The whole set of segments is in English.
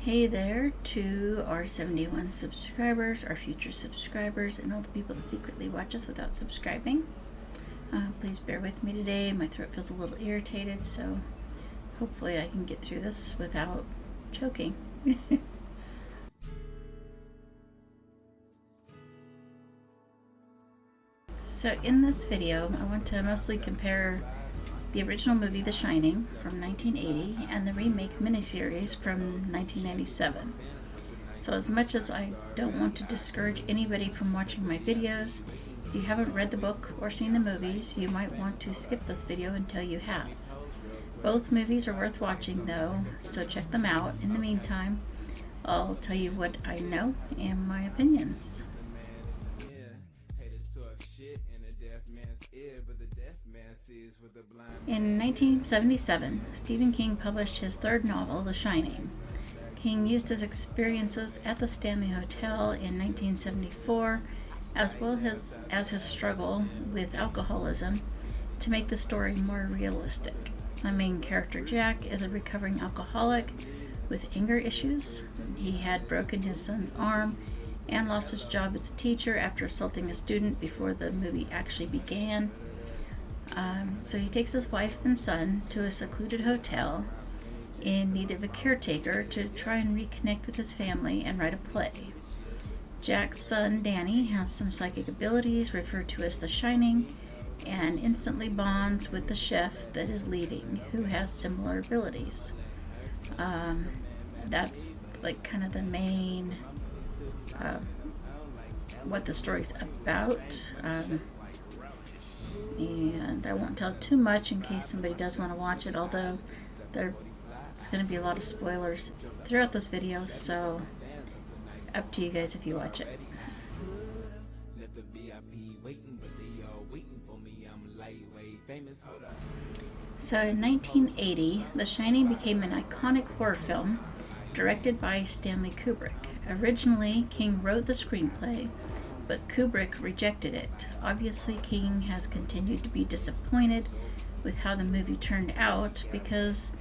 Hey there to our 71 subscribers, our future subscribers, and all the people that secretly watch us without subscribing. Please bear with me today. My throat feels a little irritated, so hopefully I can get through this without choking. So in this video, I want to mostly compare the original movie The Shining from 1980 and the remake Miniseries from 1997. So as much as I don't want to discourage anybody from watching my videos, if you haven't read the book or seen the movies, you might want to skip this video until you have. Both movies are worth watching though, so check them out. In the meantime, I'll tell you what I know and my opinions. In 1977, Stephen King published his third novel, The Shining. King used his experiences at the Stanley Hotel in 1974, as well as his struggle with alcoholism, to make the story more realistic. The main character, Jack, is a recovering alcoholic with anger issues. He had broken his son's arm and lost his job as a teacher after assaulting a student before the movie actually began. So he takes his wife and son to a secluded hotel in need of a caretaker to try and reconnect with his family and write a play. Jack's son, Danny, has some psychic abilities referred to as the Shining, and instantly bonds with the chef that is leaving, who has similar abilities. That's like kind of the main what the story's about. And I won't tell too much in case somebody does want to watch it, although it's going to be a lot of spoilers throughout this video, so up to you guys if you watch it. So in 1980, The Shining became an iconic horror film directed by Stanley Kubrick. Originally, King wrote the screenplay, but Kubrick rejected it. Obviously, King has continued to be disappointed with how the movie turned out because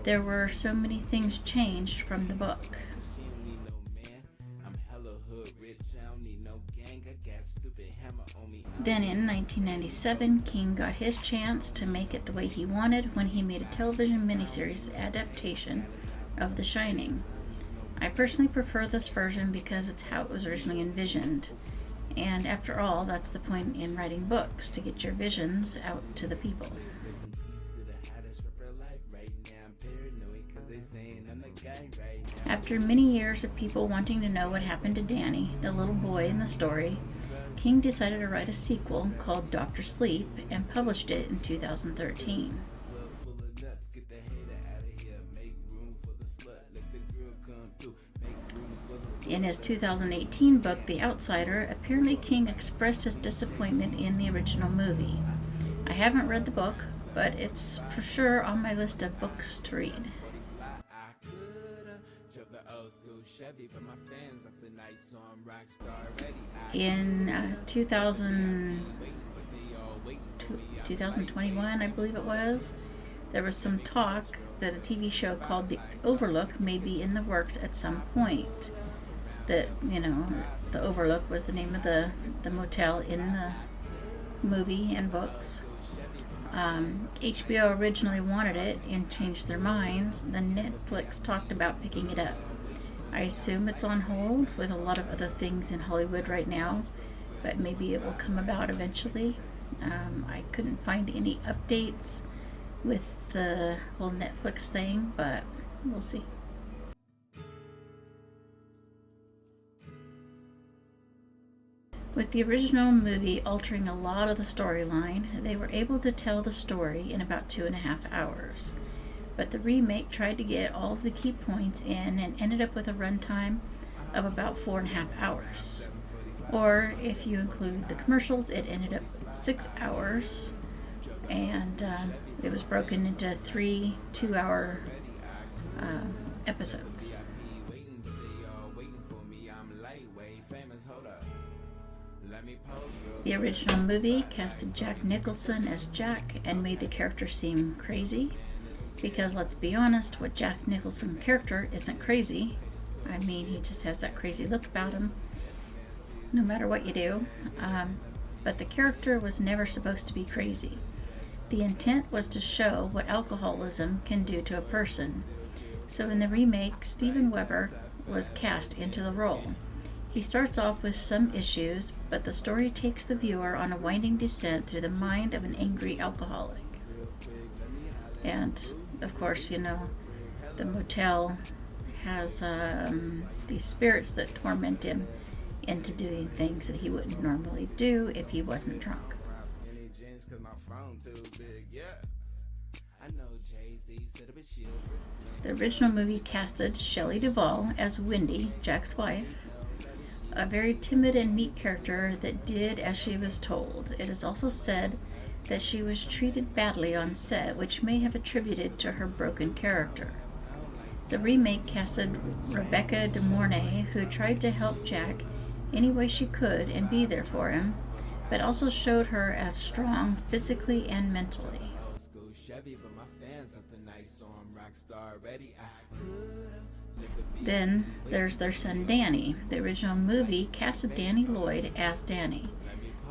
there were so many things changed from the book. Then in 1997, King got his chance to make it the way he wanted when he made a television miniseries adaptation of The Shining. I personally prefer this version because it's how it was originally envisioned. And after all, that's the point in writing books, to get your visions out to the people. After many years of people wanting to know what happened to Danny, the little boy in the story, King decided to write a sequel called Dr. Sleep and published it in 2013. In his 2018 book, The Outsider, apparently King expressed his disappointment in the original movie. I haven't read the book, but it's for sure on my list of books to read. In 2021, I believe it was, there was some talk that a TV show called The Overlook may be in the works at some point. That, the Overlook was the name of the motel in the movie and books. HBO originally wanted it and changed their minds. Then Netflix talked about picking it up. I assume it's on hold with a lot of other things in Hollywood right now, but maybe it will come about eventually. I couldn't find any updates with the whole Netflix thing, but we'll see. With the original movie altering a lot of the storyline, they were able to tell the story in about 2.5 hours. But the remake tried to get all of the key points in and ended up with a runtime of about 4.5 hours. Or if you include the commercials, it ended up 6 hours, and it was broken into 3 2-hour episodes. The original movie casted Jack Nicholson as Jack and made the character seem crazy, because let's be honest, what Jack Nicholson's character isn't crazy. I mean, he just has that crazy look about him, no matter what you do. But the character was never supposed to be crazy. The intent was to show what alcoholism can do to a person. So in the remake, Steven Weber was cast into the role. He starts off with some issues, but the story takes the viewer on a winding descent through the mind of an angry alcoholic. And, of course, the motel has these spirits that torment him into doing things that he wouldn't normally do if he wasn't drunk. The original movie casted Shelley Duvall as Wendy, Jack's wife, a very timid and meek character that did as she was told. It is also said that she was treated badly on set, which may have attributed to her broken character. The remake casted Rebecca De Mornay, who tried to help Jack any way she could and be there for him, but also showed her as strong physically and mentally. Then there's their son Danny. The original movie casted Danny Lloyd as Danny.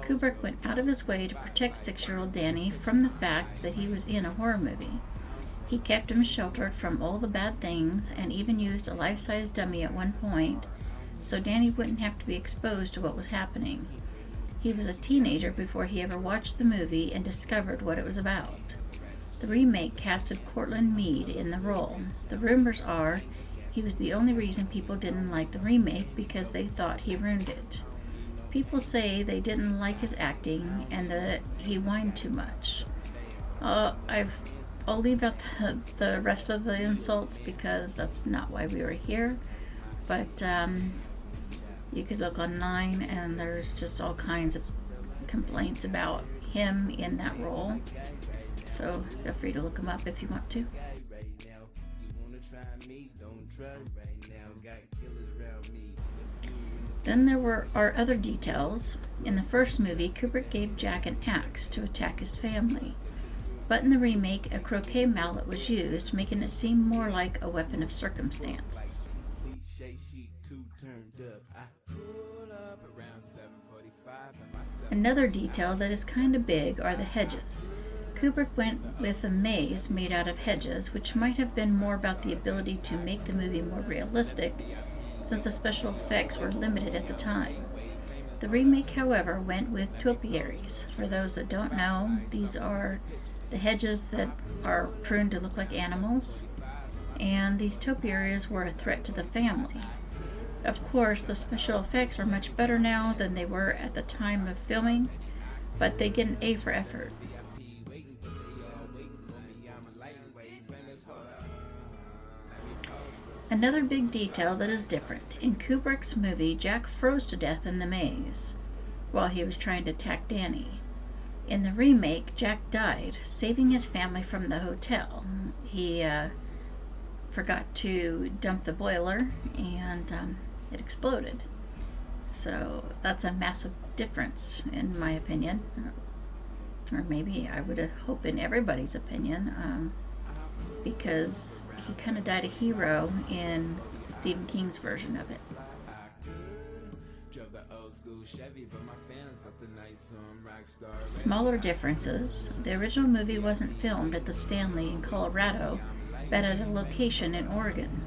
Kubrick went out of his way to protect 6-year-old Danny from the fact that he was in a horror movie. He kept him sheltered from all the bad things and even used a life-size dummy at one point so Danny wouldn't have to be exposed to what was happening. He was a teenager before he ever watched the movie and discovered what it was about. The remake casted Cortland Mead in the role. The rumors are he was the only reason people didn't like the remake because they thought he ruined it. People say they didn't like his acting and that he whined too much. I'll leave out the rest of the insults because that's not why we were here. But you could look online and there's just all kinds of complaints about him in that role. So feel free to look him up if you want to. Then there are other details. In the first movie, Kubrick gave Jack an axe to attack his family. But in the remake, a croquet mallet was used, making it seem more like a weapon of circumstance. Another detail that is kind of big are the hedges. Kubrick went with a maze made out of hedges, which might have been more about the ability to make the movie more realistic, since the special effects were limited at the time. The remake, however, went with topiaries. For those that don't know, these are the hedges that are pruned to look like animals, and these topiaries were a threat to the family. Of course, the special effects are much better now than they were at the time of filming, but they get an A for effort. Another big detail that is different. In Kubrick's movie, Jack froze to death in the maze while he was trying to attack Danny. In the remake, Jack died, saving his family from the hotel. He forgot to dump the boiler and it exploded. So that's a massive difference in my opinion. Or maybe I would hope in everybody's opinion, because he kind of died a hero in Stephen King's version of it. Smaller differences. The original movie wasn't filmed at the Stanley in Colorado, but at a location in Oregon.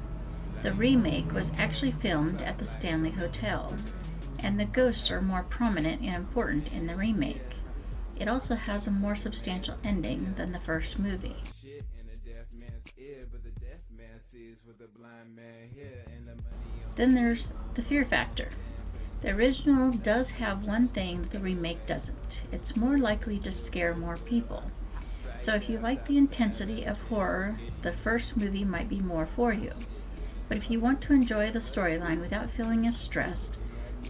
The remake was actually filmed at the Stanley Hotel, and the ghosts are more prominent and important in the remake. It also has a more substantial ending than the first movie. Then there's the fear factor. The original does have one thing that the remake doesn't. It's more likely to scare more people. So if you like the intensity of horror, the first movie might be more for you. But if you want to enjoy the storyline without feeling as stressed,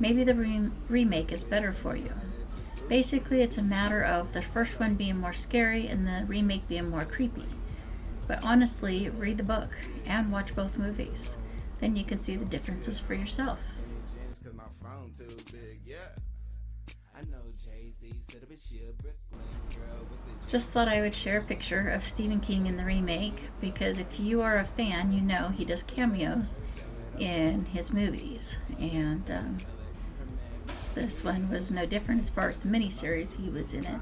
maybe the remake is better for you. Basically, it's a matter of the first one being more scary and the remake being more creepy. But honestly, read the book and watch both movies. Then you can see the differences for yourself. Just thought I would share a picture of Stephen King in the remake, because if you are a fan, you know he does cameos in his movies, and this one was no different as far as the miniseries he was in it.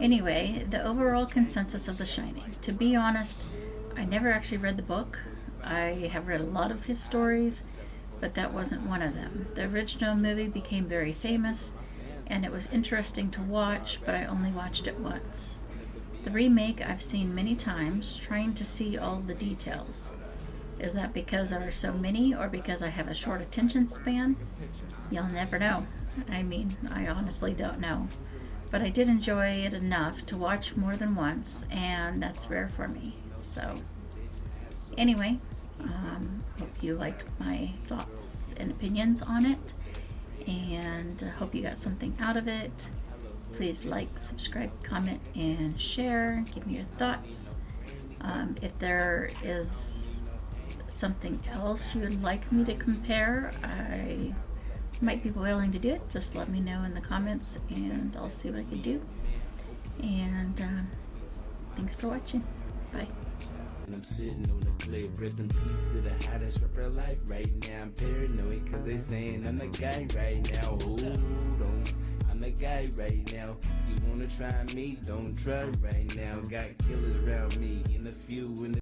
Anyway, the overall consensus of The Shining. To be honest, I never actually read the book. I have read a lot of his stories, but that wasn't one of them. The original movie became very famous, and it was interesting to watch, but I only watched it once. The remake I've seen many times, trying to see all the details. Is that because there are so many, or because I have a short attention span? You'll never know. I mean, I honestly don't know. But I did enjoy it enough to watch more than once, and that's rare for me. So, anyway, hope you liked my thoughts and opinions on it, and hope you got something out of it. Please like, subscribe, comment, and share. Give me your thoughts. If there is something else you would like me to compare, I might be willing to do it. Just let me know in the comments, and I'll see what I can do. And thanks for watching. Bye. And I'm sitting on the clip, rest in peace to the hottest rapper alive right now. I'm paranoid cause they saying I'm the guy right now. Hold on, I'm the guy right now. You wanna try me? Don't try right now. Got killers around me in a few in the